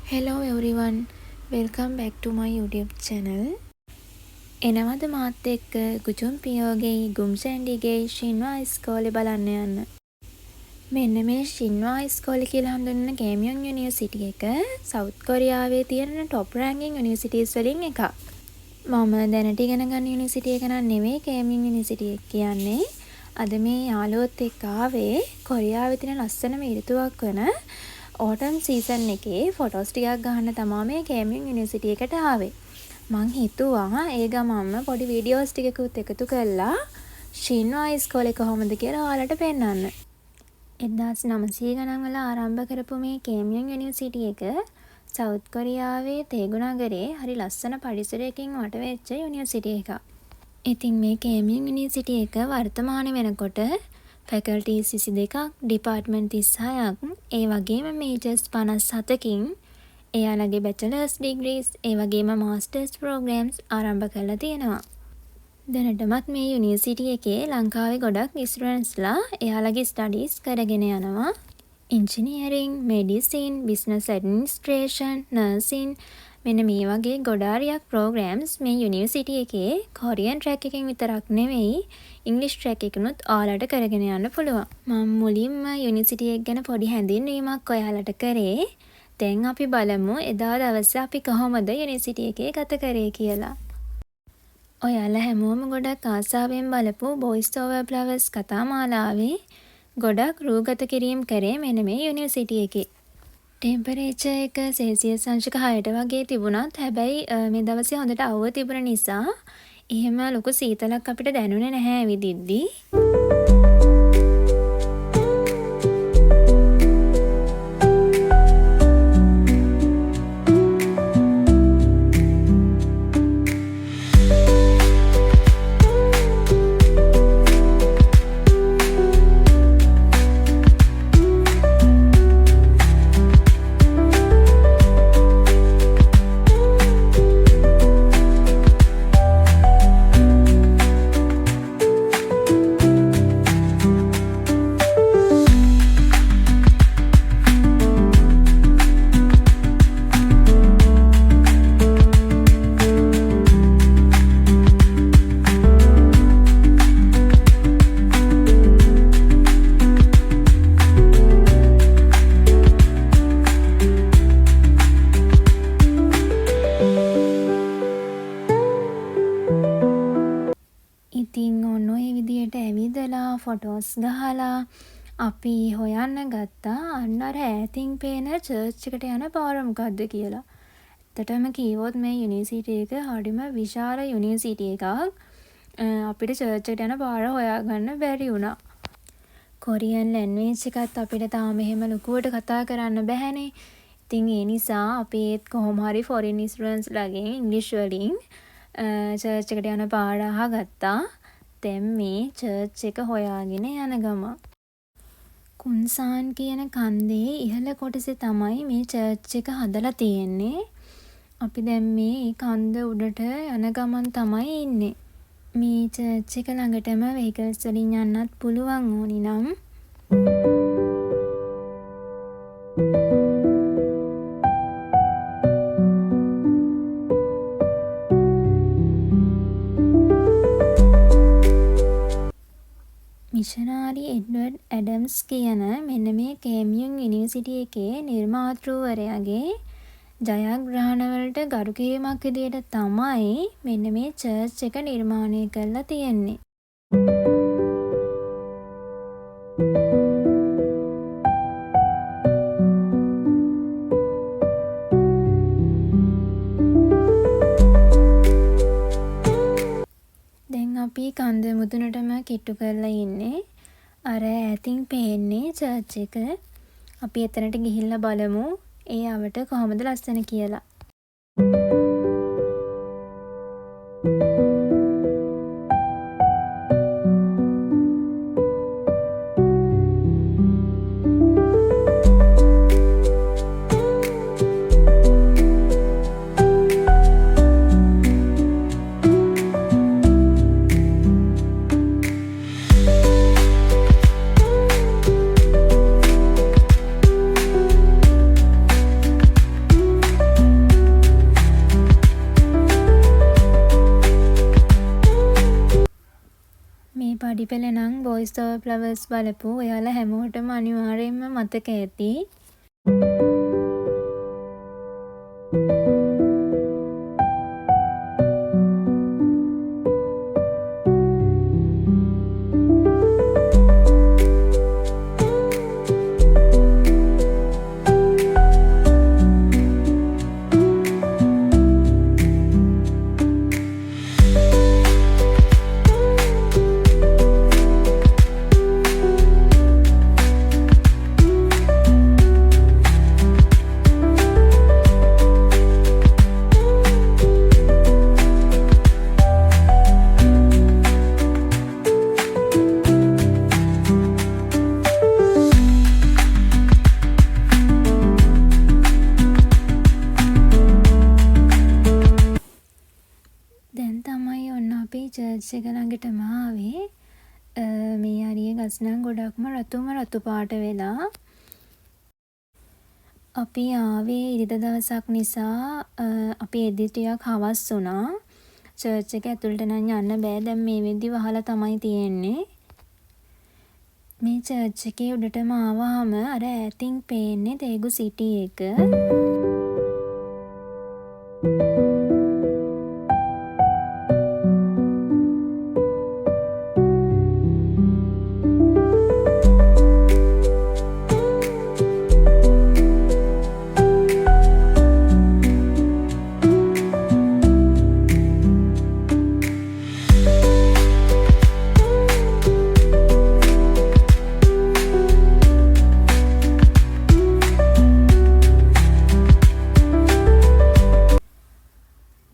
Hello everyone, welcome back to my YouTube channel. එනවද මාත් එක්ක ගුජුම් පියෝගේ ගුම්සැන්ඩිගේ ශින්වා ඉස්කෝලේ බලන්න යන්න. මෙන්න මේ ශින්වා ඉස්කෝලේ කියලා හඳුන්වන කේමියොන් යුනිවර්සිටි එක සවුත් කොරියාවේ තියෙන টොප් රෑන්කින් යුනිවර්සිටිස් වලින් එකක්. මම දැනට ඉගෙන ගන්න යුනිවර්සිටි එක නම් නෙවෙයි කේමියොන් යුනිවර්සිටි එක කියන්නේ. අද මේ යාළුවොත් එක්ක ආවේ කොරියාවේ තියෙන ලස්සනම ඍතුවක් වන ඕටම් සීසන් එකේ ෆොටෝස් ටිකක් ගන්න තමයි මේ කේමියොන් යුනිවර්සිටි එකට ආවේ. මං හිතුවා ඒ ගමන්ම පොඩි වීඩියෝස් ටිකකුත් එකතු කරලා ශින්වා ඉස්කෝලේ කොහොමද කියලා ඔයාලට පෙන්නන්න. 1900 ගණන් වල ආරම්භ කරපු මේ කේමියොන් යුනිවර්සිටි එක සවුත් කොරියාවේ තේගු නගරේ හරි ලස්සන පරිසරයකින් වට වෙච්ච යුනිවර්සිටි එකක්. ඉතින් මේ කේමියොන් යුනිවර්සිටි එක වර්තමානයේ වෙනකොට ෆැකල්ටිස් 22ක්, ඩිපාර්ට්මන්ට් 36ක්, ඒ වගේම මේජර්ස් 57කින් එයාලගේ බැචලර්ස් ඩිග්‍රීස්, ඒ වගේම මාස්ටර්ස් ප්‍රෝග්‍රෑම්ස් ආරම්භ කරලා තියෙනවා. දැනටමත් මේ යුනිවර්සිටි එකේ ලංකාවේ ගොඩක් ස්ටුඩන්ට්ස්ලා එයාලගේ ස්ටඩීස් කරගෙන යනවා. Engineering, medicine, business administration, nursing මෙන්න මේ වගේ ගොඩාරියක් ප්‍රෝග්‍රෑම්ස් මේ යුනිවර්සිටි එකේ කොරියන් ට්‍රැක් එකකින් විතරක් නෙවෙයි ඉංග්‍රීසි ට්‍රැක් එකකිනුත් ඔයාලට කරගෙන යන්න පුළුවන්. මම මුලින්ම යුනිවර්සිටි එක ගැන පොඩි හැඳින්වීමක් ඔයාලට කරේ. දැන් අපි බලමු එදා දවසේ අපි කොහොමද යුනිවර්සිටි එකේ ගත කරේ කියලා. ඔයාලා හැමෝම ගොඩක් ආසාවෙන් බලපු බොයිස් ඕවර් ෆ්ලවර්ස් කතා මාලාවේ ගොඩක් රූගත කිරීම් කරේ මෙන්න මේ යුනිවර්සිටි එකේ. ටෙම්පරේචර් එක සෙල්සියස් අංශක 6ට වගේ තිබුණත් හැබැයි මේ දවසේ හොඳට අවුව තිබුණ නිසා එහෙම ලොකු සීතලක් අපිට දැනුනේ නැහැ ඇවිදිද්දී. ඉතින් ඔන්න ඔය විදියට ඇවිදලා ෆොටෝස් ගහලා අපි හොයන්න ගත්තා අන්න අර ඈතින් පේන චර්ච් එකට යන පාර මොකද්ද කියලා. ඇත්තටම කිව්වොත් මේ යුනිවර්සිටි එක හරිම විශාල යුනිවර්සිටි එකක්. අපිට චර්ච් එකට යන පාර හොයාගන්න බැරි වුණා. කොරියන් ලැන්ග්වේජ් එකත් අපිට තාම එහෙම ලොකුවට කතා කරන්න බැහැනේ. ඉතින් ඒ නිසා අපි කොහොම හරි ෆොරින් ස්ටුඩන්ට්ස් ලාගෙන් ඉංග්‍රීසි වලින් චර්ච් එකට යන පාර අහගත්තා. දැන් මේ චර්ච් එක හොයාගෙන යන ගම. කුන්සාන් කියන කන්දේ ඉහළ කොටසේ තමයි මේ චර්ච් එක හදලා තියෙන්නේ. අපි දැන් මේ කන්ද උඩට යන ගමන් තමයි ඉන්නේ. මේ චර්ච් එක ළඟටම වෙහිකල්ස් වලින් යන්නත් පුළුවන් ඕනි නම්. මිෂනාරි එඩ්වර්ඩ් ඇඩම්ස් කියන මෙන්න මේ කේමියොන් යුනිවර්සිටි එකේ නිර්මාතෘවරයාගේ ජයග්‍රහණවලට ගරු කිරීමක් විදියට තමයි මෙන්න මේ චර්ච් එක නිර්මාණය කරලා තියෙන්නේ. අපි කන්ද මුදුනටම කිට්ටු කරලා ඉන්නේ. අර ඈතින් පේන්නේ චර්ච් එක. අපි එතනට ගිහිල්ලා බලමු ඒ අවට කොහොමද ලස්සන කියලා. පඩි පෙළ නම් Boys Over Flowers බලපු ඔයාලා හැමෝටම අනිවාර්යයෙන්ම මතක ඇති. දැන් තමයි ඔන්න අපි චර්ච් එක ළඟටම ආවේ. මේ හරිය ගස් නම් ගොඩක්ම රතු පාට වෙලා. අපි ආවේ ඉරිදා දවසක් නිසා අපි එද්දි ටිකක් හවස් වුණා. චර්ච් එක ඇතුළට නම් යන්න බෑ. දැන් මේ වෙද්දි වහලා තමයි තියෙන්නේ. මේ චර්ච් එකේ උඩටම ආවහම අර ඈතින් පේන්නේ තේගු සිටි එක.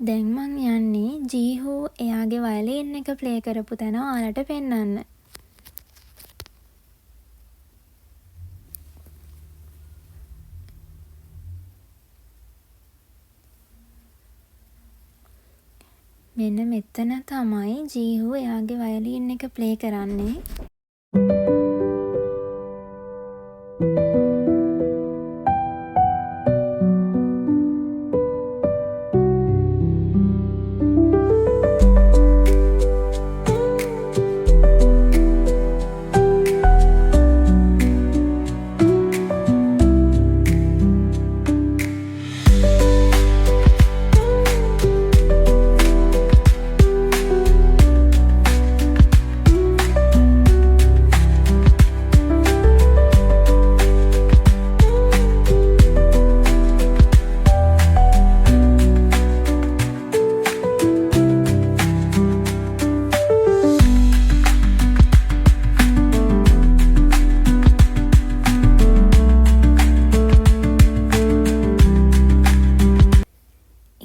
දැන් මං යන්නේ ජීහෝ එයාගේ වයලින් එක ප්ලේ කරපු තැන ඔයාලට පෙන්නන්න. මෙන්න මෙතන තමයි ජීහෝ එයාගේ වයලින් එක ප්ලේ කරන්නේ.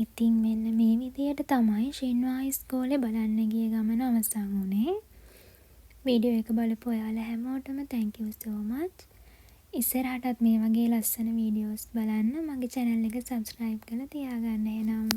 ඉතින් මෙන්න මේ විදියට තමයි ශින්වා ඉස්කෝලේ බලන්න ගිය ගමන අවසන් වුණේ. වීඩියෝ එක බලපු ඔයාලා හැමෝටම thank you so much. ඉස්සරහටත් මේ වගේ ලස්සන වීඩියෝස් බලන්න මගේ channel එක subscribe කරලා තියාගන්න. එහෙනම්